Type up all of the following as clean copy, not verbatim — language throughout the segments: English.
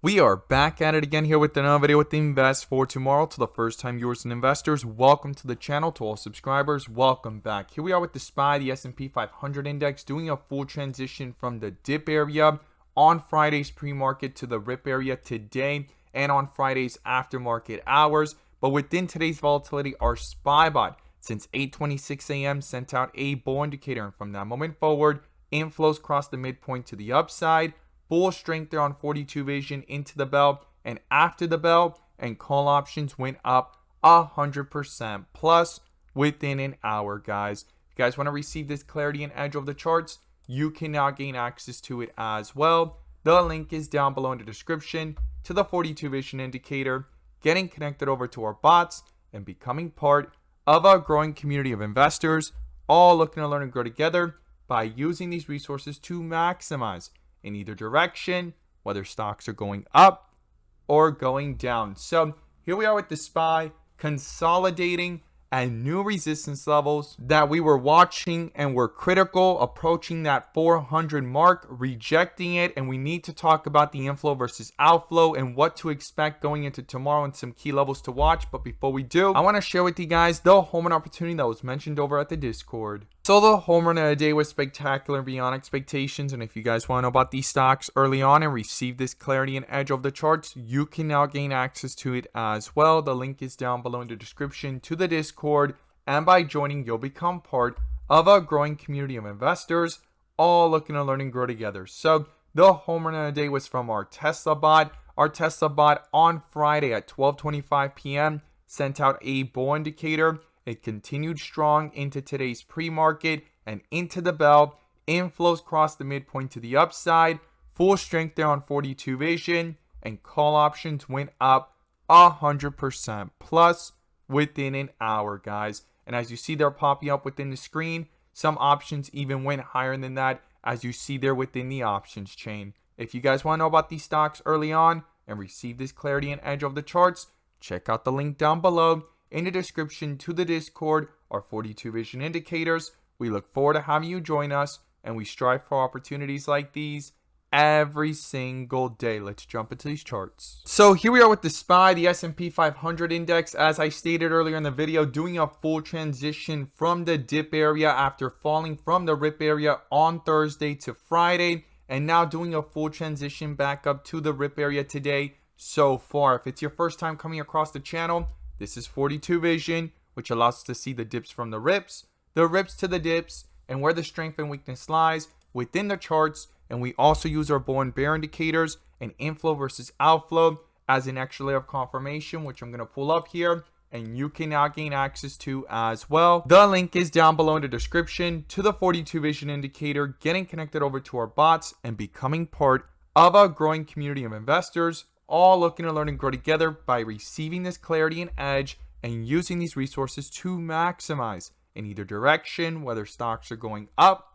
We are back at it again here with another video with Invest for Tomorrow. To the first time viewers and investors, welcome to the channel. To all subscribers, welcome back. Here we are with the SPY, the S&P 500 index, doing a full transition from the dip area on Friday's pre-market to the rip area today and on Friday's aftermarket hours. But within today's volatility, our SPY bot since 8:26 a.m. sent out a bull indicator, and from that moment forward, inflows crossed the midpoint to the upside. Bull strength there on 42 vision into the bell, and after the bell, and call options went up 100% plus within an hour, guys. If you guys want to receive this clarity and edge of the charts, you can now gain access to it as well. The link is down below in the description to the 42 vision indicator, getting connected over to our bots, and becoming part of a growing community of investors, all looking to learn and grow together by using these resources to maximize in either direction, whether stocks are going up or going down. So here we are with the SPY consolidating at new resistance levels that we were watching and were critical, approaching that 400 mark, rejecting it. And we need to talk about the inflow versus outflow and what to expect going into tomorrow and some key levels to watch. But before we do, I want to share with you guys the home run opportunity that was mentioned over at the Discord. So the home run of the day was spectacular, beyond expectations. And if you guys want to know about these stocks early on and receive this clarity and edge of the charts, you can now gain access to it as well. The link is down below in the description to the Discord. And by joining, you'll become part of a growing community of investors, all looking to learn and grow together. So the home run of the day was from our Tesla bot. Our Tesla bot on Friday at 12:25 p.m. sent out a bull indicator. It continued strong into today's pre-market and into the bell. Inflows crossed the midpoint to the upside. Full strength there on 42 vision. And call options went up 100% plus within an hour, guys. And as you see, they're popping up within the screen. Some options even went higher than that, as you see there within the options chain. If you guys want to know about these stocks early on and receive this clarity and edge of the charts, check out the link down below in the description to the Discord, our 42 vision indicators. We look forward to having you join us, and we strive for opportunities like these every single day. Let's jump into these charts. So here we are with the SPY, the S&P 500 index, as I stated earlier in the video, doing a full transition from the dip area after falling from the rip area on Thursday to Friday, and now doing a full transition back up to the rip area today so far. If it's your first time coming across the channel, this is 42 vision, which allows us to see the dips from the rips to the dips, and where the strength and weakness lies within the charts. And we also use our bull and bear indicators and inflow versus outflow as an extra layer of confirmation, which I'm going to pull up here, and you can now gain access to as well. The link is down below in the description to the 42 vision indicator, getting connected over to our bots and becoming part of a growing community of investors, all looking to learn and grow together by receiving this clarity and edge and using these resources to maximize in either direction, whether stocks are going up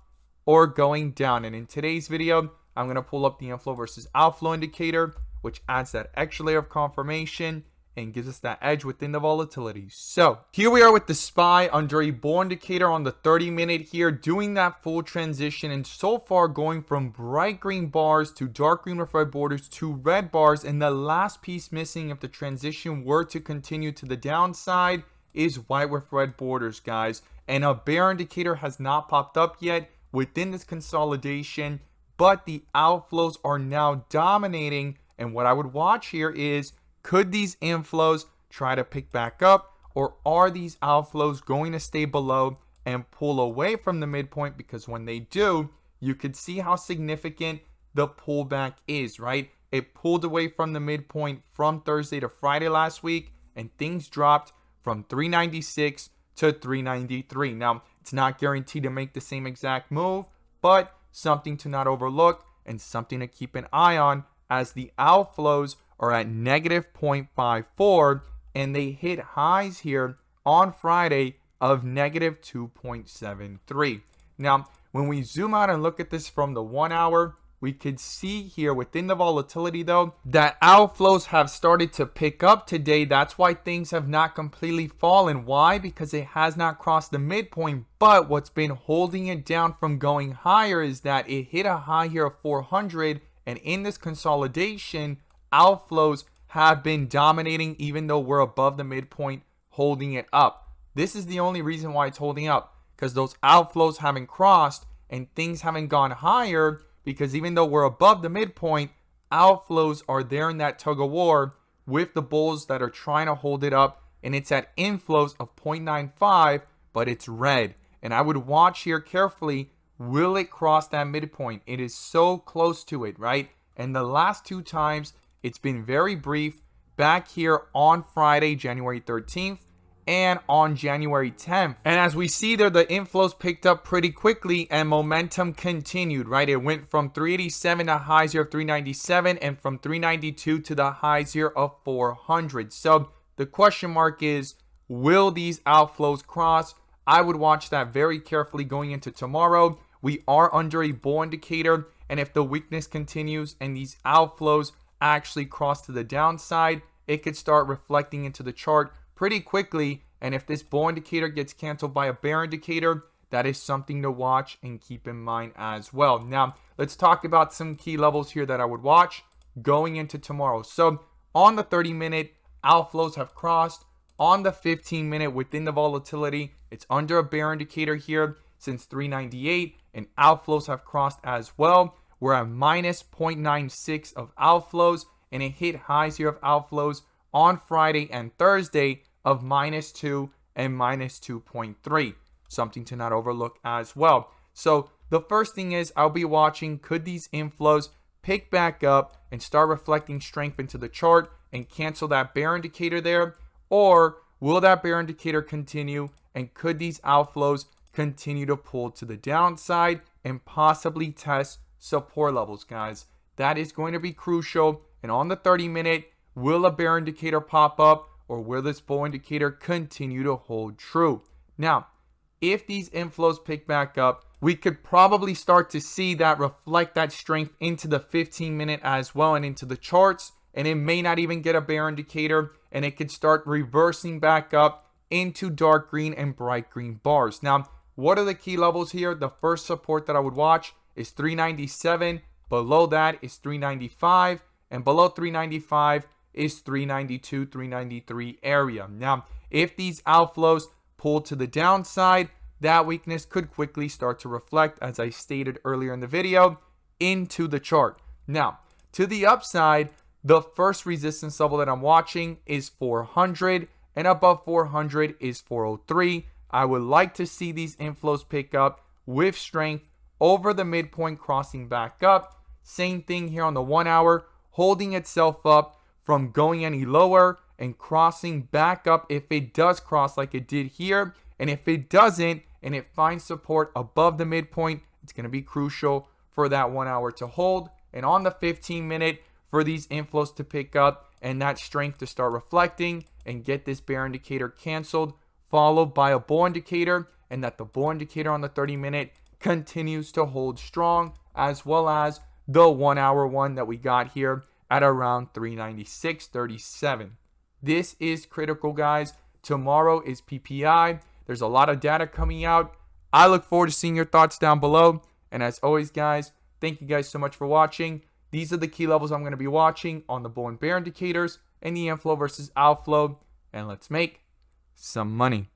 or going down. And in today's video, I'm going to pull up the inflow versus outflow indicator, which adds that extra layer of confirmation and gives us that edge within the volatility. So here we are with the SPY under a bull indicator on the 30-minute here, doing that full transition, and so far going from bright green bars to dark green with red borders to red bars. And the last piece missing, if the transition were to continue to the downside, is white with red borders, guys. And a bear indicator has not popped up yet within this consolidation, but the outflows are now dominating. And what I would watch here is, could these inflows try to pick back up, or are these outflows going to stay below and pull away from the midpoint? Because when they do, you could see how significant the pullback is, right? It pulled away from the midpoint from Thursday to Friday last week, and things dropped from 396 to 393. Now, it's not guaranteed to make the same exact move, but something to not overlook and something to keep an eye on, as the outflows are at negative 0.54, and they hit highs here on Friday of negative 2.73. Now, when we zoom out and look at this from the 1 hour, we could see here within the volatility, though, that outflows have started to pick up today. That's why things have not completely fallen. Why? Because it has not crossed the midpoint. But what's been holding it down from going higher is that it hit a high here of 400, and in this consolidation, outflows have been dominating even though we're above the midpoint, holding it up. This is the only reason why it's holding up, because those outflows haven't crossed and things haven't gone higher, because even though we're above the midpoint, outflows are there in that tug of war with the bulls that are trying to hold it up, and it's at inflows of 0.95, but it's red. And I would watch here carefully. Will it cross that midpoint? It is so close to it, right? And the last two times, it's been very brief. Back here on Friday, January 13th, and on January 10th. And as we see there, the inflows picked up pretty quickly and momentum continued, right? It went from 387 to highs here of 397, and from 392 to the highs here of 400. So the question mark is, will these outflows cross? I would watch that very carefully going into tomorrow. We are under a bull indicator, and if the weakness continues and these outflows actually cross to the downside, it could start reflecting into the chart pretty quickly. And if this bull indicator gets canceled by a bear indicator, that is something to watch and keep in mind as well. Now, let's talk about some key levels here that I would watch going into tomorrow. So on the 30-minute, outflows have crossed. On the 15-minute, within the volatility, it's under a bear indicator here since 398, and outflows have crossed as well. We're at minus 0.96 of outflows, and it hit highs here of outflows on Friday and Thursday of -2 and -2.3. Something to not overlook as well. So the first thing is, I'll be watching, could these inflows pick back up and start reflecting strength into the chart and cancel that bear indicator there? Or will that bear indicator continue, and could these outflows continue to pull to the downside and possibly test support levels, guys? That is going to be crucial. And on the 30-minute, will a bear indicator pop up, or will this bull indicator continue to hold true? Now, if these inflows pick back up, we could probably start to see that reflect that strength into the 15-minute as well and into the charts. And it may not even get a bear indicator, and it could start reversing back up into dark green and bright green bars. Now, what are the key levels here? The first support that I would watch is 397. Below that is 395. And below 395 is 392, 393 area. Now, if these outflows pull to the downside, that weakness could quickly start to reflect, as I stated earlier in the video, into the chart. Now, to the upside, the first resistance level that I'm watching is 400, and above 400 is 403. I would like to see these inflows pick up with strength over the midpoint, crossing back up. Same thing here on the 1 hour, holding itself up from going any lower and crossing back up if it does cross like it did here. And if it doesn't and it finds support above the midpoint, it's going to be crucial for that 1 hour to hold. And on the 15-minute, for these inflows to pick up and that strength to start reflecting and get this bear indicator canceled, followed by a bull indicator, and that the bull indicator on the 30-minute continues to hold strong, as well as the 1 hour one that we got here at around 396.37. This is critical, guys. Tomorrow is PPI. There's a lot of data coming out. I look forward to seeing your thoughts down below. And as always, guys, thank you guys so much for watching. These are the key levels I'm going to be watching on the bull and bear indicators and the inflow versus outflow. And let's make some money.